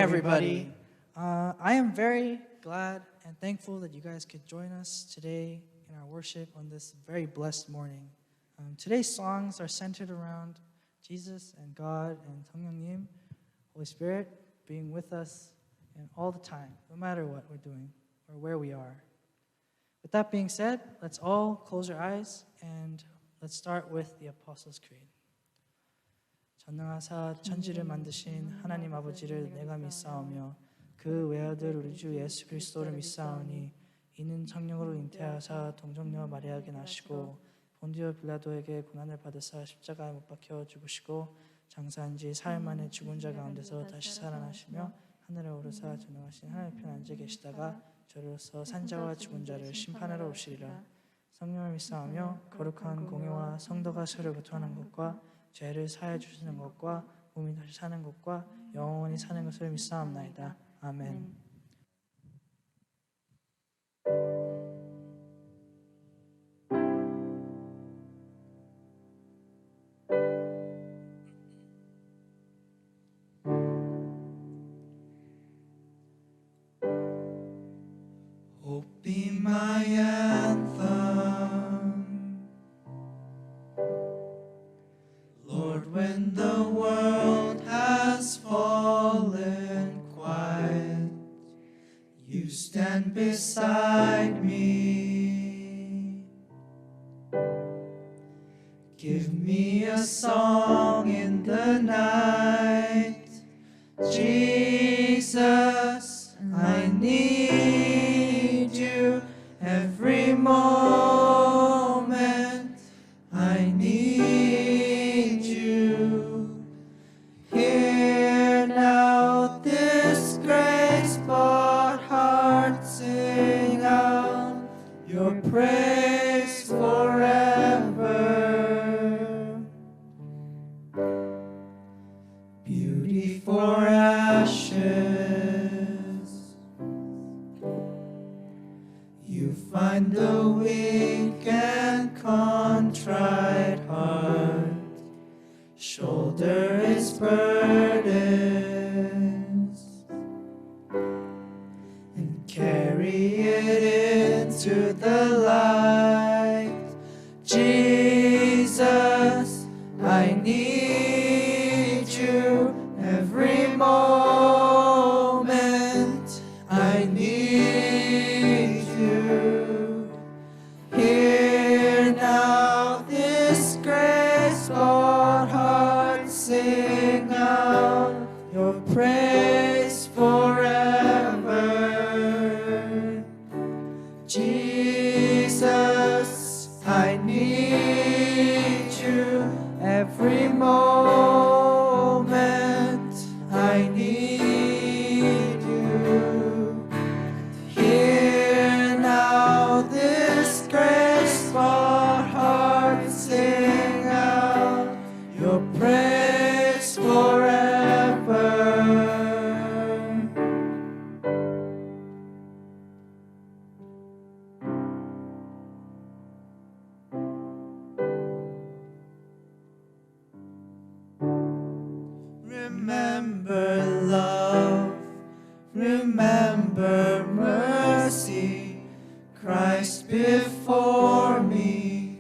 everybody. I am very glad and thankful that you guys could join us today in our worship on this very blessed morning. Today's songs are centered around Jesus and God and 성령님, Holy Spirit being with us and all the time, no matter what we're doing or where we are. With that being said, let's all close our eyes and let's start with the Apostles' Creed. 전능하사 천지를 만드신 하나님 아버지를 내가 믿사오며 그 외아들 우리 주 예수 그리스도를 믿사오니 이는 성령으로 잉태하사 동정녀 마리아에게 나시고 본디오 빌라도에게 고난을 받으사 십자가에 못 박혀 죽으시고 장사한 지 사흘 만에 죽은 자 가운데서 다시 살아나시며 하늘에 오르사 전능하신 하나님 편 앉아 계시다가 저로서 산자와 죽은 자를 심판하러 오시리라. 성령을 믿사오며 거룩한 공회와 성도가 서로 교통하는 것과 죄를 사해 주시는 것과 몸이 다시 사는 것과 영원히 사는 것을 믿사옵나이다. 아멘. Hope be my anthem, Lord, when the world has fallen quiet, you stand beside me. Give me a song in the night, Jesus, I need you every moment. I need you. Hear now this grace-bought heart sing out your praise forever. Beauty for ashes, you find the weak and contrite heart, shoulder its burdens, and carry it into the light. Jesus, I need you every moment. I need you. Hear now this grace-bought heart sing out your praise forever. Jesus, I need you every moment. I need you. Hear now this grace-bought heart sing out your praise forever. Remember love, remember mercy, Christ before me,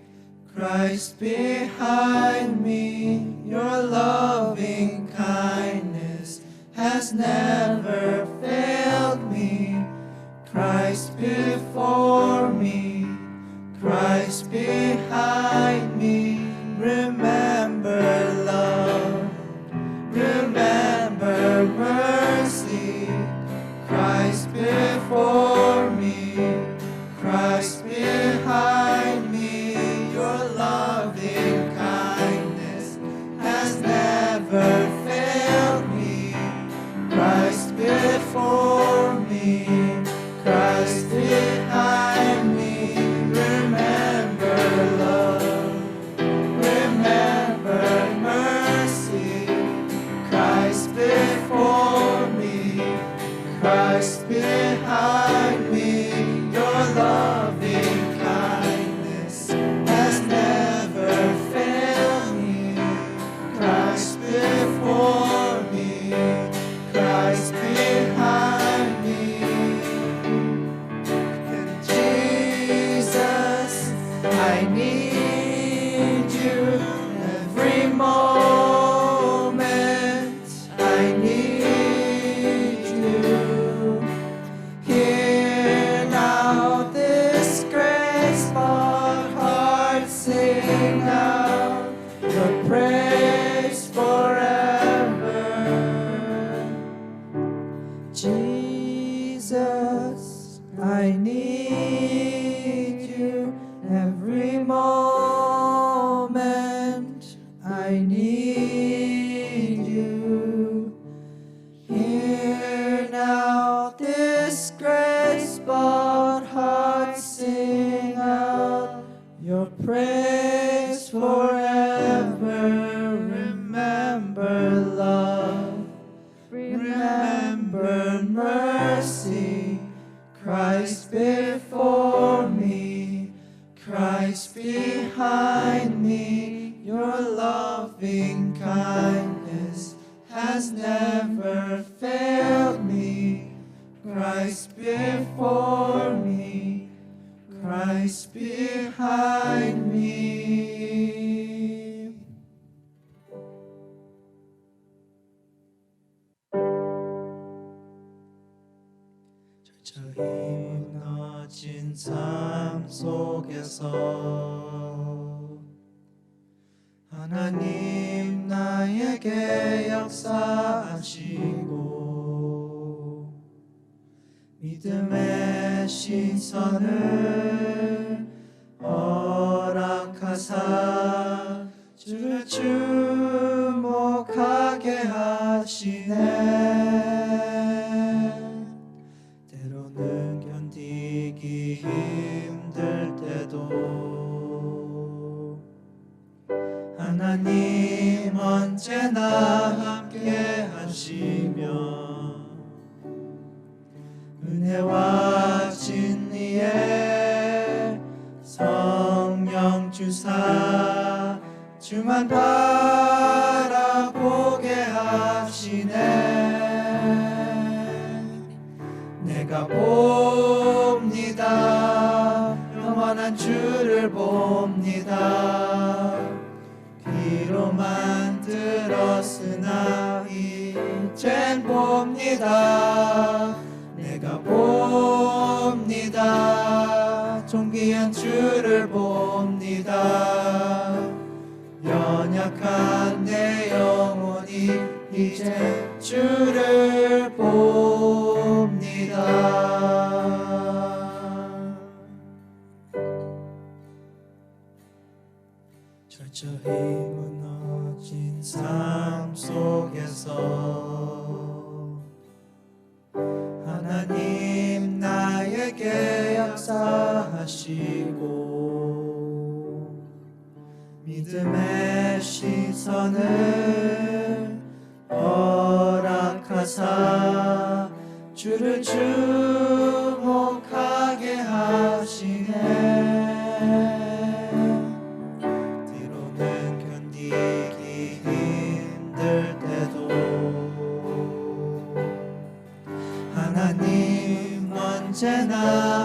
Christ behind me. Your loving kindness has never failed me. Christ before me, Christ behind me. Remember love, remember mercy, Christ before me, Christ behind me. Your loving kindness has never failed me. Christ before me, Christ behind me. Remember I need you every moment. I need you. Hear now this graceful heart sing out your praise forever. Jesus, I need you every moment. I need you. Hear now this graceful heart sing out your praise forever. Remember love, remember mercy. Christ before me, Christ behind me. Your loving kindness has never failed me. Christ before me, Christ behind me. 철저히 무너진 삶 속에서 하나님 나에게 역사하시고 믿음의 시선을 허락하사 주를 주목하게 하시네. 때로는 견디기 힘들 때도 하나님 언제나 함께 하시며 은혜와 진리에 성령 주사 주만 바라보게 하시네. 내가 봅니다. 영원한 주를 봅니다. 귀로만 들었으나 이젠 봅니다. 내가 봅니다. 존귀한 주를 봅니다. 연약한 내 영혼이 이제 주를 봅니다. 철저히 무너진 삶 속에서 하나님 나에게 역사하시고 믿음의 시선을 허락하사 주를 주목하게 하시네. 때로는 견디기 힘들 때도 하나님 언제나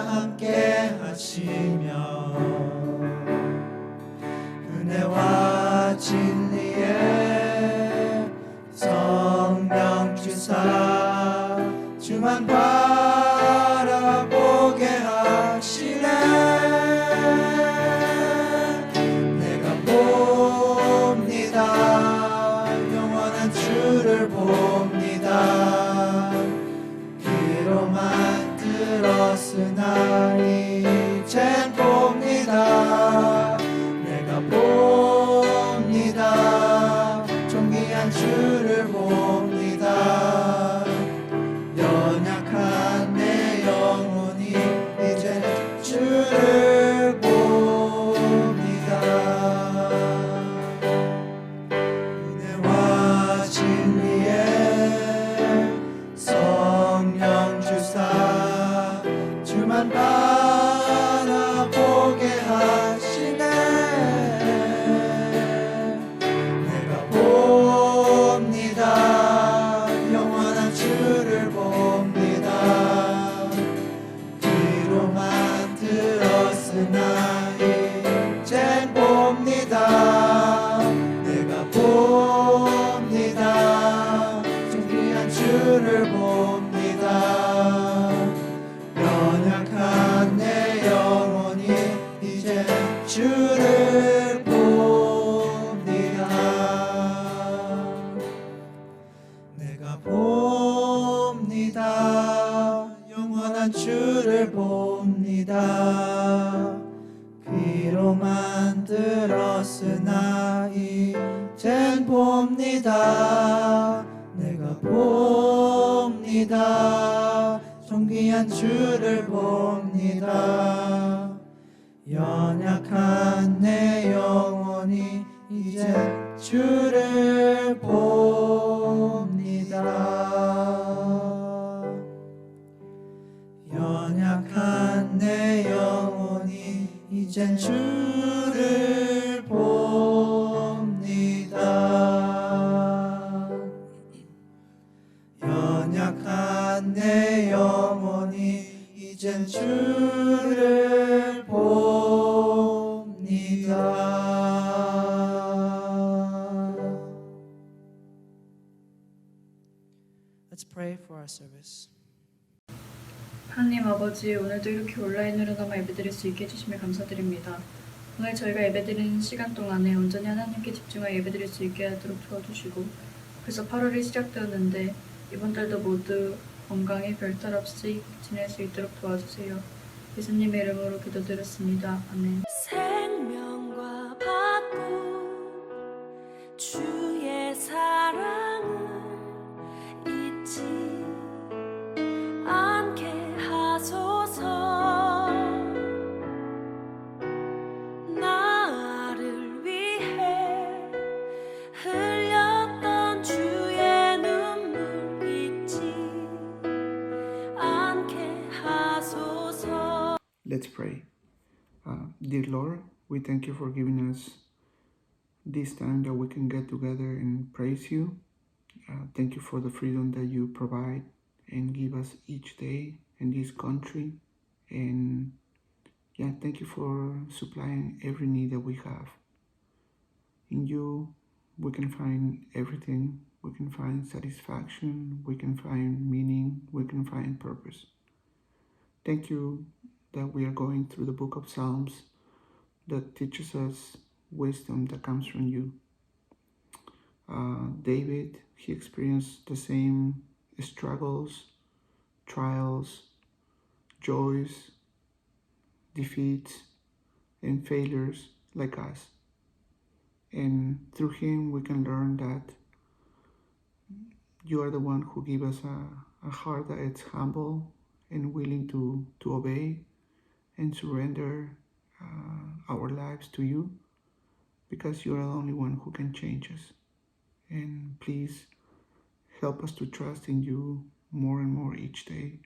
함께 하시며 은혜와 진리에 성령 주사 주만 바라보게 하시네. 내가 봅니다. 영원한 주를 봅니다. 귀로만 들었으나 이젠 봅니다. 내가 봅니다. 주를 봅니다. 내가 봅니다. 영원한 주를 봅니다. 귀로 만들었으나 이젠 봅니다. 내가 봅니다. 존귀한 주를 봅니다. 연약한 내 영혼이 이제 주를 봅니다. 연약한 내 영혼이 이젠 주를 봅니다. 연약한 내 영혼이 이젠 주를 봅니다. Let's pray for our service. 하나님 아버지, 오늘도 이렇게 온라인으로나마 예배드릴 수 있게 해주심에 감사드립니다. 오늘 저희가 예배드리는 시간 동안에 온전히 하나님께 집중하여 예배드릴 수 있게 하도록 도와주시고, 벌써 8월이 시작되었는데 이번 달도 모두 건강에 별탈 없이 지낼 수 있도록 도와주세요. 예수님의 이름으로 기도드렸습니다. 아멘. 생명과 바꾼 주의 사랑을 잊지 않게 하소서. 나를 위해 흘렸던 주의 눈물 잊지 않게 하소서. Let's pray. Dear Lord, we thank you for giving us this time that we can get together and praise you. Thank you for the freedom that you provide and give us each day in this country. And yeah, thank you for supplying every need that we have. In you, we can find everything. We can find satisfaction. We can find meaning. We can find purpose. Thank you that we are going through the book of Psalms that teaches us wisdom that comes from you. David, he experienced the same struggles, trials, joys, defeats, and failures like us. And through him we can learn that you are the one who give us a heart that is humble and willing to obey and surrender our lives to you, because you are the only one who can change us. And please help us to trust in you more and more each day.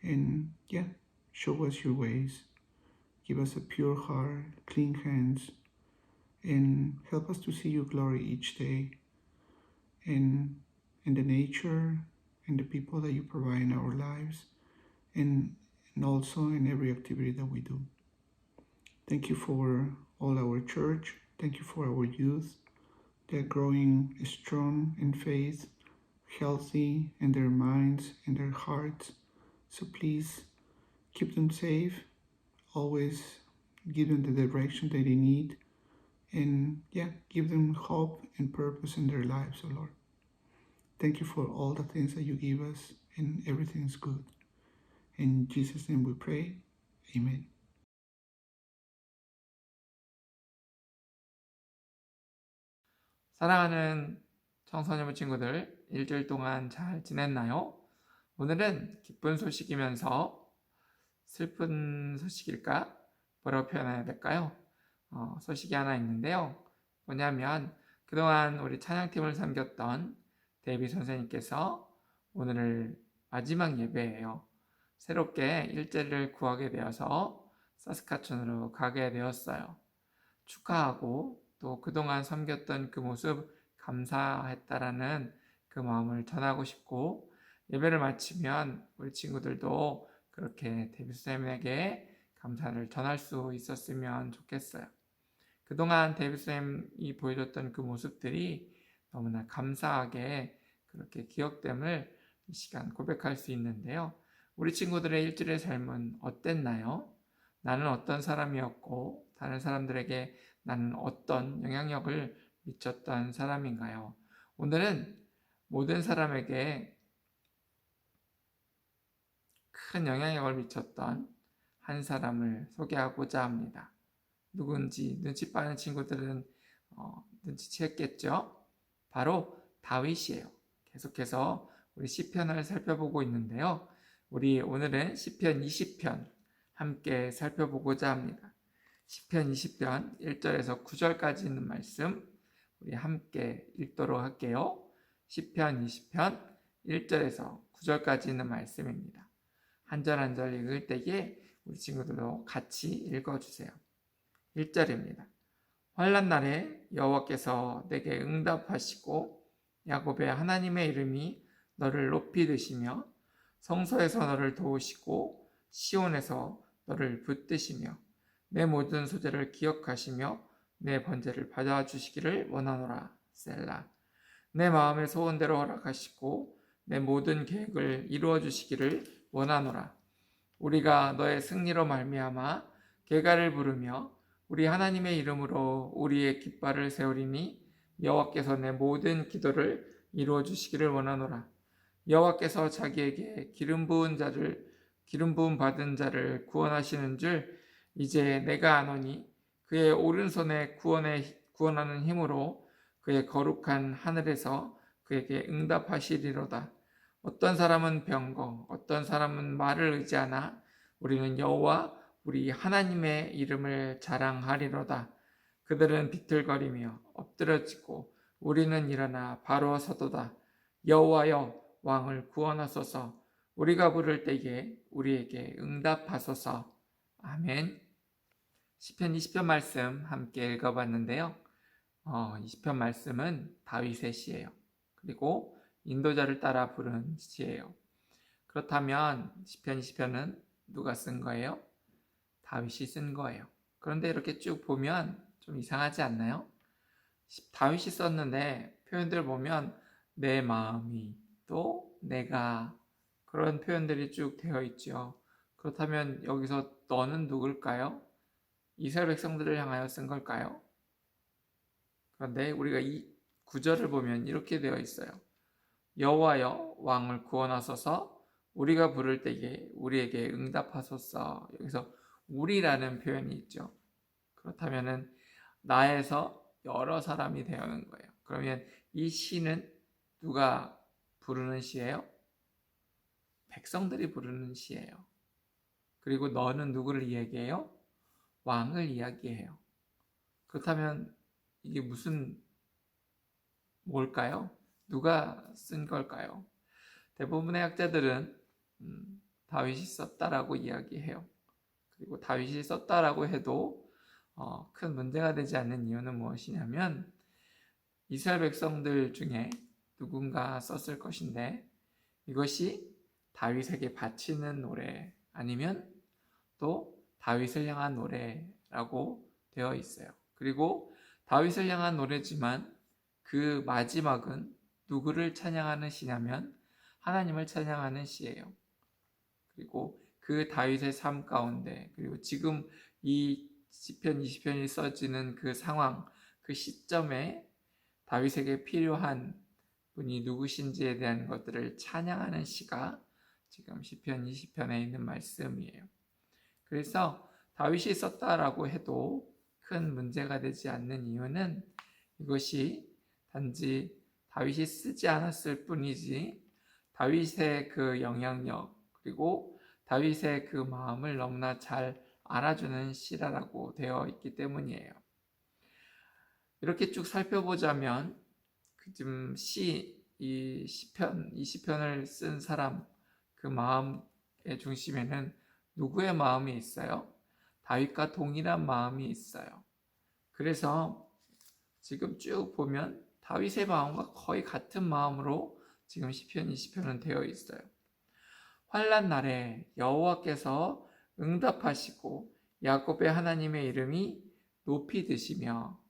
And yeah, show us your ways. Give us a pure heart, clean hands, and help us to see your glory each day in the nature and the people that you provide in our lives, and also in every activity that we do. Thank you for all our church. Thank you for our youth. They're growing strong in faith, healthy in their minds and their hearts. So please keep them safe. Always give them the direction that they need. And yeah, give them hope and purpose in their lives, oh Lord. Thank you for all the things that you give us, and everything is good. In Jesus' name we pray. Amen. 사랑하는 청소년부 친구들, 일주일 동안 잘 지냈나요? 오늘은 기쁜 소식이면서 슬픈 소식일까? 뭐라고 표현해야 될까요? 소식이 하나 있는데요. 뭐냐면 그동안 우리 찬양팀을 섬겼던 데이비 선생님께서 오늘 마지막 예배예요. 새롭게 일자리를 구하게 되어서 사스카촌으로 가게 되었어요. 축하하고 또 그동안 섬겼던 그 모습 감사했다라는 그 마음을 전하고 싶고, 예배를 마치면 우리 친구들도 그렇게 데이비 선생님에게 감사를 전할 수 있었으면 좋겠어요. 그동안 데이비 선생님이 보여줬던 그 모습들이 너무나 감사하게 그렇게 기억됨을 이 시간 고백할 수 있는데요. 우리 친구들의 일주일의 삶은 어땠나요? 나는 어떤 사람이었고 다른 사람들에게 나는 어떤 영향력을 미쳤던 사람인가요? 오늘은 모든 사람에게 큰 영향력을 미쳤던 한 사람을 소개하고자 합니다. 누군지 눈치 빠른 친구들은 눈치챘겠죠? 바로 다윗이에요. 계속해서 우리 시편을 살펴보고 있는데요. 우리 오늘은 시편 20편 함께 살펴보고자 합니다. 시편 20편 1절에서 9절까지 있는 말씀 우리 함께 읽도록 할게요. 시편 20편 1절에서 9절까지 있는 말씀입니다. 한 절 한 절 읽을 때에 우리 친구들도 같이 읽어주세요. 1절입니다. 환난 날에 여호와께서 내게 응답하시고 야곱의 하나님의 이름이 너를 높이 드시며 성소에서 너를 도우시고 시온에서 너를 붙드시며 내 모든 소재를 기억하시며 내 번제를 받아주시기를 원하노라. 셀라. 내 마음의 소원대로 허락하시고 내 모든 계획을 이루어 주시기를 원하노라. 우리가 너의 승리로 말미암아 계가를 부르며 우리 하나님의 이름으로 우리의 깃발을 세우리니 여호와께서 내 모든 기도를 이루어 주시기를 원하노라. 여호와께서 자기에게 기름 부은 받은 자를 구원하시는 줄 이제 내가 아노니 그의 오른손에 구원하는 힘으로 그의 거룩한 하늘에서 그에게 응답하시리로다. 어떤 사람은 병거, 어떤 사람은 말을 의지하나 우리는 여호와 우리 하나님의 이름을 자랑하리로다. 그들은 비틀거리며 엎드려지고 우리는 일어나 바로 서도다. 여호와여 왕을 구원하소서. 우리가 부를 때에 우리에게 응답하소서. 아멘. 시편 20편 말씀 함께 읽어봤는데요. 20편 말씀은 다윗의 시예요. 그리고 인도자를 따라 부른 시예요. 그렇다면 시편 20편은 누가 쓴 거예요? 다윗이 쓴 거예요. 그런데 이렇게 쭉 보면 좀 이상하지 않나요? 다윗이 썼는데 표현들 보면 내 마음이 또 내가 그런 표현들이 쭉 되어 있죠. 그렇다면 여기서 너는 누굴까요? 이스라엘 백성들을 향하여 쓴 걸까요? 그런데 우리가 이 구절을 보면 이렇게 되어 있어요. 여호와여 왕을 구원하소서. 우리가 부를 때에 우리에게 응답하소서. 여기서 우리라는 표현이 있죠. 그렇다면은 나에서 여러 사람이 되는 거예요. 그러면 이 시는 누가 부르는 시예요? 백성들이 부르는 시예요. 그리고 너는 누구를 이야기해요? 왕을 이야기해요. 그렇다면 이게 뭘까요? 누가 쓴 걸까요? 대부분의 학자들은 다윗이 썼다라고 이야기해요. 그리고 다윗이 썼다라고 해도 큰 문제가 되지 않는 이유는 무엇이냐면 이스라엘 백성들 중에 누군가 썼을 것인데 이것이 다윗에게 바치는 노래 아니면 또 다윗을 향한 노래라고 되어 있어요. 그리고 다윗을 향한 노래지만 그 마지막은 누구를 찬양하는 시냐면 하나님을 찬양하는 시예요. 그리고 그 다윗의 삶 가운데 그리고 지금 이 시편 20편이 써지는 그 상황, 그 시점에 다윗에게 필요한 분이 누구신지에 대한 것들을 찬양하는 시가 지금 시편 20편에 있는 말씀이에요. 그래서 다윗이 썼다라고 해도 큰 문제가 되지 않는 이유는 이것이 단지 다윗이 쓰지 않았을 뿐이지 다윗의 그 영향력 그리고 다윗의 그 마음을 너무나 잘 알아주는 시라고 되어 있기 때문이에요. 이렇게 쭉 살펴보자면 지금 이 시편 20편을 쓴 사람 그 마음의 중심에는 누구의 마음이 있어요? 다윗과 동일한 마음이 있어요. 그래서 지금 쭉 보면 다윗의 마음과 거의 같은 마음으로 지금 시편 20편은 되어 있어요. 환난 날에 여호와께서 응답하시고 야곱의 하나님의 이름이 높이 드시며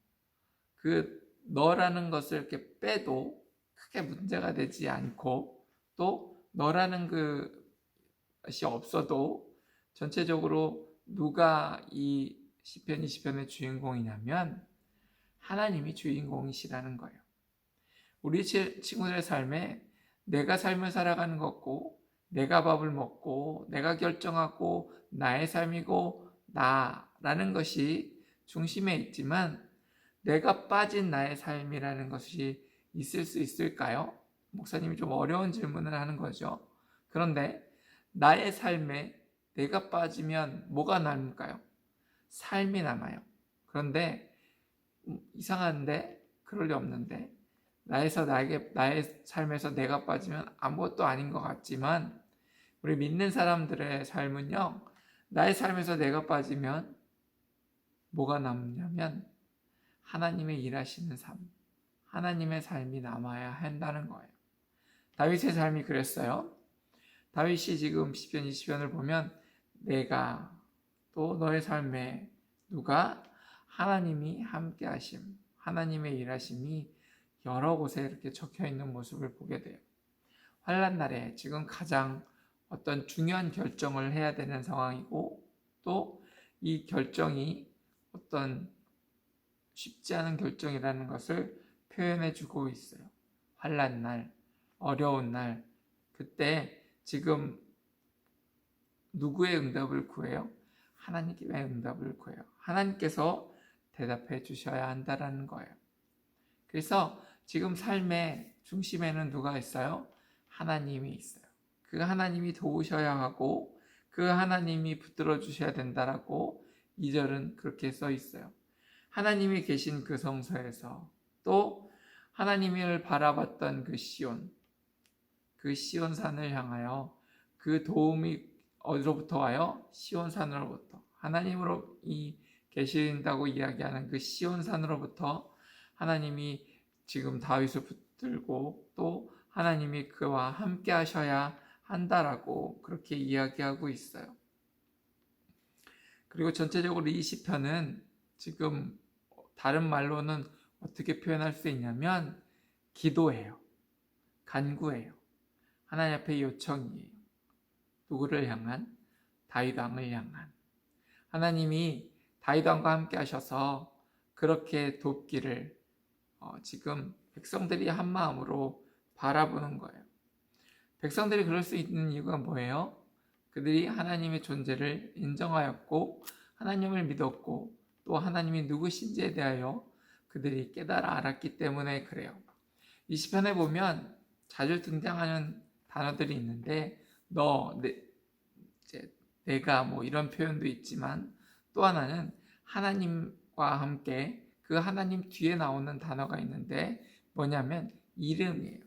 그 너라는 것을 이렇게 빼도 크게 문제가 되지 않고 또 너라는 것이 없어도 전체적으로 누가 이 시편 20편의 주인공이냐면 하나님이 주인공이시라는 거예요. 우리 친구들의 삶에 내가 삶을 살아가는 것고, 내가 밥을 먹고, 내가 결정하고, 나의 삶이고, 나라는 것이 중심에 있지만 내가 빠진 나의 삶이라는 것이 있을 수 있을까요? 목사님이 좀 어려운 질문을 하는 거죠. 그런데 나의 삶에 내가 빠지면 뭐가 남을까요? 삶이 남아요. 그런데 이상한데, 그럴 리 없는데, 나의 삶에서 내가 빠지면 아무것도 아닌 것 같지만 우리 믿는 사람들의 삶은요, 나의 삶에서 내가 빠지면 뭐가 남냐면 하나님의 일하시는 삶, 하나님의 삶이 남아야 한다는 거예요. 다윗의 삶이 그랬어요. 다윗이 지금 시편 20편을 보면 내가 또 너의 삶에 누가 하나님이 함께 하심, 하나님의 일하심이 여러 곳에 이렇게 적혀 있는 모습을 보게 돼요. 환난 날에 지금 가장 어떤 중요한 결정을 해야 되는 상황이고, 또 이 결정이 어떤 쉽지 않은 결정이라는 것을 표현해 주고 있어요. 환난 날, 어려운 날, 그때 지금 누구의 응답을 구해요? 하나님의 응답을 구해요. 하나님께서 대답해 주셔야 한다는 거예요. 그래서 지금 삶의 중심에는 누가 있어요? 하나님이 있어요. 그 하나님이 도우셔야 하고 그 하나님이 붙들어 주셔야 된다라고 2절은 그렇게 써 있어요. 하나님이 계신 그 성소에서, 또 하나님을 바라봤던 그 시온산을 향하여, 그 도움이 어디로부터 와요? 시온산으로부터, 하나님으로 계신다고 이야기하는 그 시온산으로부터 하나님이 지금 다윗을 붙들고, 또 하나님이 그와 함께 하셔야 한다라고 그렇게 이야기하고 있어요. 그리고 전체적으로 이 시편은 지금 다른 말로는 어떻게 표현할 수 있냐면 기도예요. 간구예요. 하나님 앞에 요청이에요. 누구를 향한? 다윗 왕을 향한. 하나님이 다윗 왕과 함께 하셔서 그렇게 돕기를 지금 백성들이 한 마음으로 바라보는 거예요. 백성들이 그럴 수 있는 이유가 뭐예요? 그들이 하나님의 존재를 인정하였고 하나님을 믿었고 또 하나님이 누구신지에 대하여 그들이 깨달아 알았기 때문에 그래요. 이 시편에 보면 자주 등장하는 단어들이 있는데 내가 뭐 이런 표현도 있지만, 또 하나는 하나님과 함께 그 하나님 뒤에 나오는 단어가 있는데 뭐냐면 이름이에요.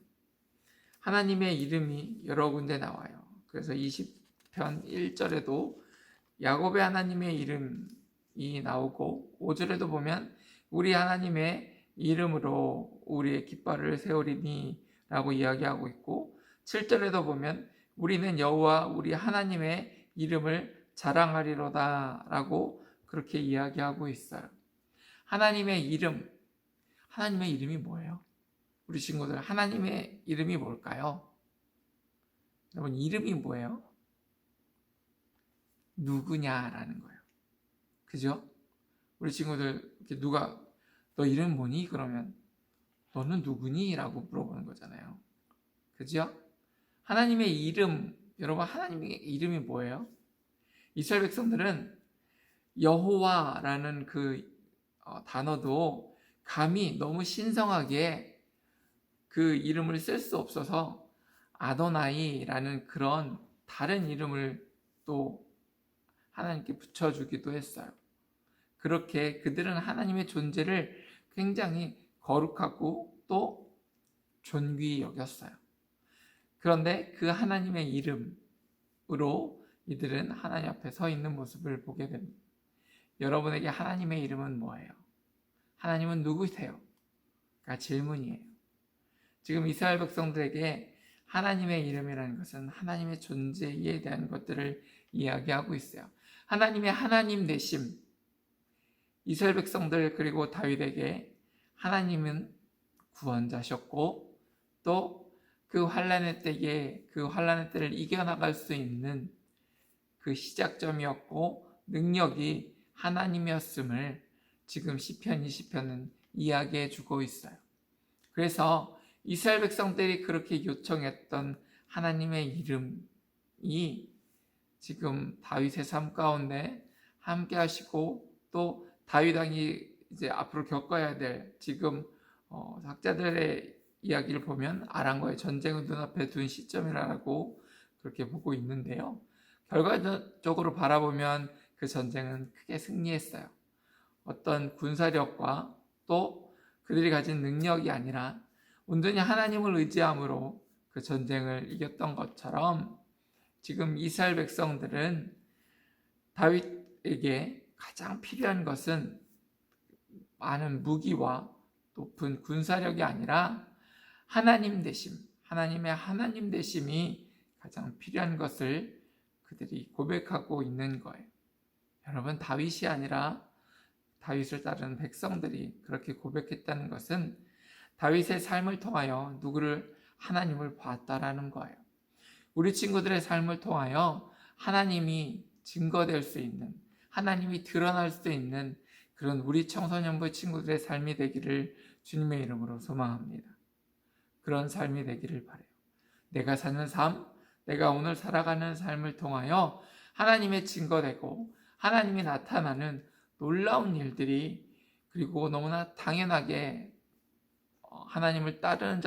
하나님의 이름이 여러 군데 나와요. 그래서 20편 1절에도 야곱의 하나님의 이름이 나오고, 5절에도 보면 우리 하나님의 이름으로 우리의 깃발을 세우리니 라고 이야기하고 있고, 7절에도 보면 우리는 여호와 우리 하나님의 이름을 자랑하리로다 라고 그렇게 이야기하고 있어요. 하나님의 이름이 뭐예요? 우리 친구들, 하나님의 이름이 뭘까요? 여러분, 이름이 뭐예요? 누구냐라는 거예요. 그죠? 우리 친구들, 이렇게 누가 너 이름 뭐니? 그러면 너는 누구니? 라고 물어보는 거잖아요. 그죠? 하나님의 이름, 여러분, 하나님의 이름이 뭐예요? 이스라엘 백성들은 여호와라는 그 단어도 감히 너무 신성하게 그 이름을 쓸 수 없어서 아도나이라는 그런 다른 이름을 또 하나님께 붙여주기도 했어요. 그렇게 그들은 하나님의 존재를 굉장히 거룩하고 또 존귀히 여겼어요. 그런데 그 하나님의 이름으로 이들은 하나님 앞에 서 있는 모습을 보게 됩니다. 여러분에게 하나님의 이름은 뭐예요? 하나님은 누구세요? 가 질문이에요. 지금 이스라엘 백성들에게 하나님의 이름이라는 것은 하나님의 존재에 대한 것들을 이야기하고 있어요. 하나님의 하나님 되심, 이스라엘 백성들 그리고 다윗에게 하나님은 구원자셨고, 또 그 환난의 때에 그 환난의 때를 이겨나갈 수 있는 그 시작점이었고, 능력이 하나님이었음을 지금 시편 20편은 이야기해 주고 있어요. 그래서 이스라엘 백성들이 그렇게 요청했던 하나님의 이름이 지금 다윗의 삶 가운데 함께 하시고, 또 다윗 왕이 이제 앞으로 겪어야 될 지금 학자들의 이야기를 보면 아람과의 전쟁을 눈앞에 둔 시점이라고 그렇게 보고 있는데요. 결과적으로 바라보면 그 전쟁은 크게 승리했어요. 어떤 군사력과 또 그들이 가진 능력이 아니라 온전히 하나님을 의지함으로 그 전쟁을 이겼던 것처럼, 지금 이스라엘 백성들은 다윗에게 가장 필요한 것은 많은 무기와 높은 군사력이 아니라 하나님 되심, 하나님의 하나님 되심이 가장 필요한 것을 그들이 고백하고 있는 거예요. 여러분, 다윗이 아니라 다윗을 따르는 백성들이 그렇게 고백했다는 것은 다윗의 삶을 통하여 누구를, 하나님을 봤다라는 거예요. 우리 친구들의 삶을 통하여 하나님이 증거될 수 있는, 하나님이 드러날 수 있는 그런 우리 청소년부 친구들의 삶이 되기를 주님의 이름으로 소망합니다. 그런 삶이 되기를 바라요. 내가 사는 삶, 내가 오늘 살아가는 삶을 통하여 하나님의 증거되고 하나님이 나타나는 놀라운 일들이, 그리고 너무나 당연하게 하나님을 따르는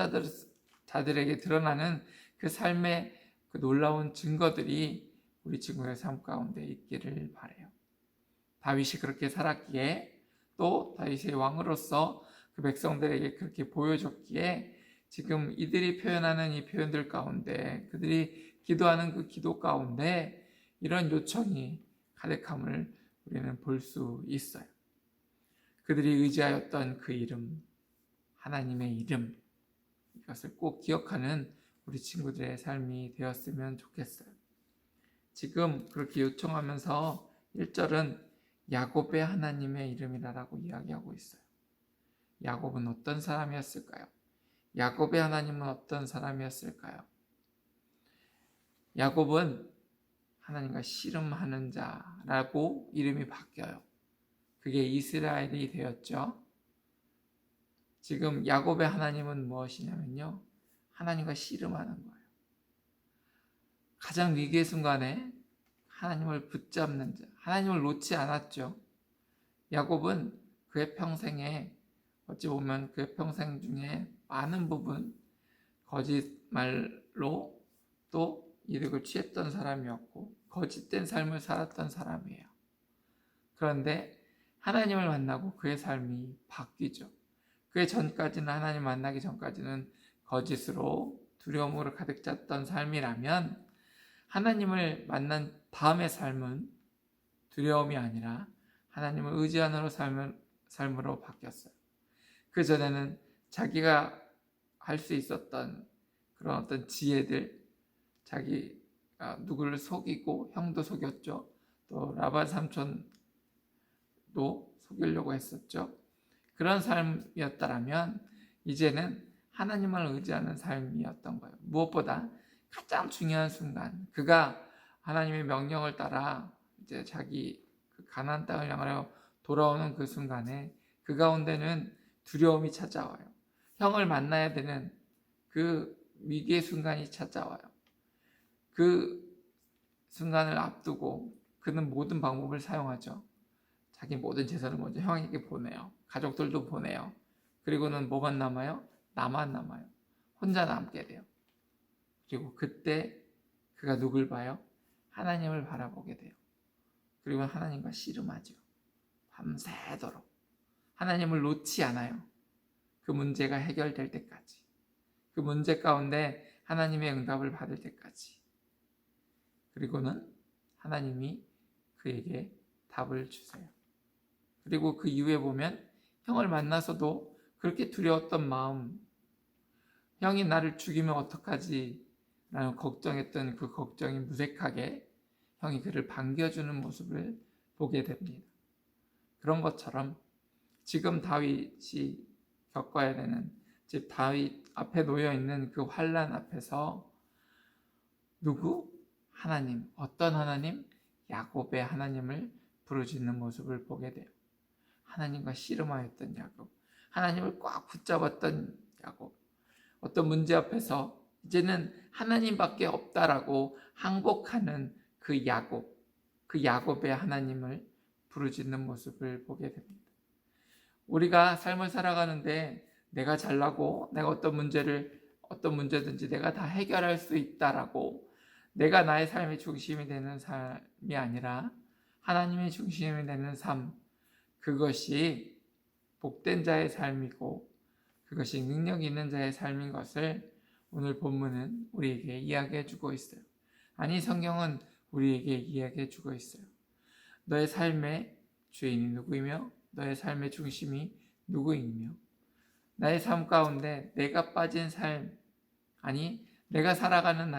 자들에게 드러나는 그 삶의 그 놀라운 증거들이 우리 친구의 삶 가운데 있기를 바라요. 다윗이 그렇게 살았기에, 또 다윗의 왕으로서 그 백성들에게 그렇게 보여줬기에, 지금 이들이 표현하는 이 표현들 가운데, 그들이 기도하는 그 기도 가운데 이런 요청이 가득함을 우리는 볼 수 있어요. 그들이 의지하였던 그 이름, 하나님의 이름, 이것을 꼭 기억하는 우리 친구들의 삶이 되었으면 좋겠어요. 지금 그렇게 요청하면서 1절은 야곱의 하나님의 이름이라고 이야기하고 있어요. 야곱은 어떤 사람이었을까요? 야곱의 하나님은 어떤 사람이었을까요? 야곱은 하나님과 씨름하는 자라고 이름이 바뀌어요. 그게 이스라엘이 되었죠. 지금 야곱의 하나님은 무엇이냐면요, 하나님과 씨름하는 거예요. 가장 위기의 순간에 하나님을 붙잡는 자, 하나님을 놓지 않았죠. 야곱은 그의 평생에, 어찌 보면 그의 평생 중에 많은 부분 거짓말로 또 이득을 취했던 사람이었고 거짓된 삶을 살았던 사람이에요. 그런데 하나님을 만나고 그의 삶이 바뀌죠. 그 전까지는, 하나님 만나기 전까지는 거짓으로 두려움으로 가득 찼던 삶이라면, 하나님을 만난 다음의 삶은 두려움이 아니라 하나님을 의지하는 삶으로 바뀌었어요. 그 전에는 자기가 할 수 있었던 그런 어떤 지혜들, 자기가 누구를 속이고, 형도 속였죠. 또 라반 삼촌도 속이려고 했었죠. 그런 삶이었다면 이제는 하나님을 의지하는 삶이었던 거예요. 무엇보다 가장 중요한 순간, 그가 하나님의 명령을 따라 이제 자기 그 가나안 땅을 향하여 돌아오는 그 순간에 그 가운데는 두려움이 찾아와요. 형을 만나야 되는 그 위기의 순간이 찾아와요. 그 순간을 앞두고 그는 모든 방법을 사용하죠. 자기 모든 재산을 먼저 형에게 보내요. 가족들도 보내요. 그리고는 뭐만 남아요? 나만 남아요. 혼자 남게 돼요. 그리고 그때 그가 누굴 봐요? 하나님을 바라보게 돼요. 그리고 하나님과 씨름하죠. 밤새도록. 하나님을 놓지 않아요. 그 문제가 해결될 때까지. 그 문제 가운데 하나님의 응답을 받을 때까지. 그리고는 하나님이 그에게 답을 주세요. 그리고 그 이후에 보면 형을 만나서도 그렇게 두려웠던 마음, 형이 나를 죽이면 어떡하지? 라는 걱정했던 그 걱정이 무색하게 형이 그를 반겨주는 모습을 보게 됩니다. 그런 것처럼 지금 다윗이 겪어야 되는, 즉 다윗 앞에 놓여있는 그 환난 앞에서 누구? 하나님. 어떤 하나님? 야곱의 하나님을 부르짖는 모습을 보게 돼요. 하나님과 씨름하였던 야곱, 하나님을 꽉 붙잡았던 야곱, 어떤 문제 앞에서 이제는 하나님밖에 없다라고 항복하는 그 야곱의 하나님을 부르짖는 모습을 보게 됩니다. 우리가 삶을 살아가는데 내가 잘나고 내가 어떤 문제든지 내가 다 해결할 수 있다라고 내가 나의 삶의 중심이 되는 삶이 아니라 하나님의 중심이 되는 삶, 그것이 복된 자의 삶이고 그것이 능력 있는 자의 삶인 것을 오늘 본문은 우리에게 이야기해 주고 있어요. 아니, 성경은 우리에게 이야기해 주고 있어요. 너의 삶의 주인이 누구이며 너의 삶의 중심이 누구이며 나의 삶 가운데 내가 빠진 삶, 아니 내가 살아가는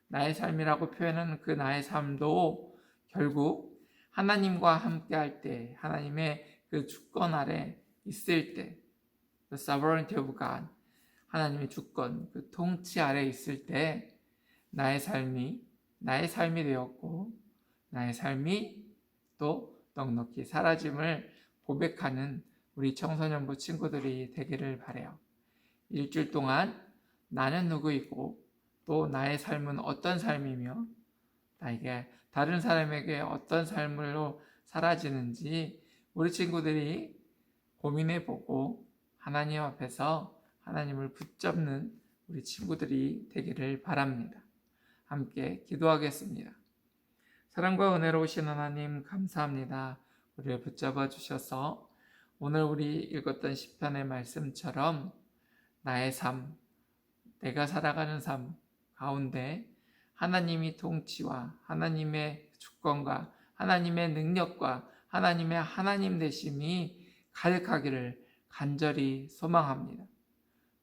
나의 삶이라고 표현하는 그 나의 삶도 결국 하나님과 함께 할 때, 하나님의 그 주권 아래 있을 때, The sovereignty of God, 하나님의 주권, 그 통치 아래 있을 때 나의 삶이 되었고 나의 삶이 또 넉넉히 사라짐을 고백하는 우리 청소년부 친구들이 되기를 바라요. 일주일 동안 나는 누구이고 또 나의 삶은 어떤 삶이며 나에게 다른 사람에게 어떤 삶으로 사라지는지 우리 친구들이 고민해보고 하나님 앞에서 하나님을 붙잡는 우리 친구들이 되기를 바랍니다. 함께 기도하겠습니다. 사랑과 은혜로우신 하나님 감사합니다. 우리를 붙잡아 주셔서 오늘 우리 읽었던 시편의 말씀처럼 나의 삶, 내가 살아가는 삶 가운데 하나님이 통치와 하나님의 주권과 하나님의 능력과 하나님의 하나님 되심이 가득하기를 간절히 소망합니다.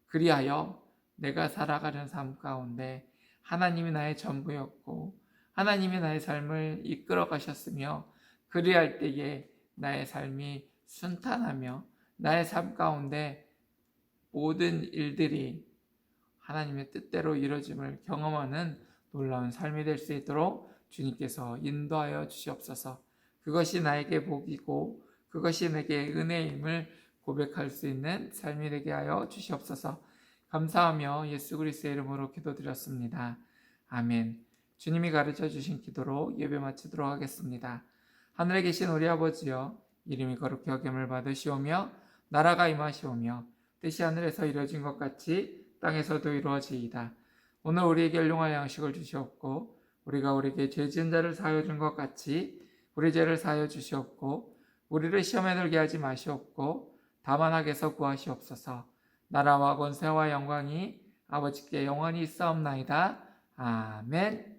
그리하여 내가 살아가는 삶 가운데 하나님이 나의 전부였고 하나님이 나의 삶을 이끌어 가셨으며 그리할 때에 나의 삶이 순탄하며 나의 삶 가운데 모든 일들이 하나님의 뜻대로 이루어짐을 경험하는 놀라운 삶이 될 수 있도록 주님께서 인도하여 주시옵소서. 그것이 나에게 복이고 그것이 내게 은혜임을 고백할 수 있는 삶이 되게 하여 주시옵소서. 감사하며 예수 그리스도의 이름으로 기도드렸습니다. 아멘. 주님이 가르쳐 주신 기도로 예배 마치도록 하겠습니다. 하늘에 계신 우리 아버지여, 이름이 거룩히 여김을 받으시오며 나라가 임하시오며 뜻이 하늘에서 이루어진 것 같이 땅에서도 이루어지이다. 오늘 우리에게 일용할 양식을 주시옵고 우리가 우리에게 죄 지은 자를 사하여 준 것 같이 우리 죄를 사하여 주시옵고 우리를 시험에 들게 하지 마시옵고 다만 악에서 구하시옵소서. 나라와 권세와 영광이 아버지께 영원히 있사옵나이다. 아멘.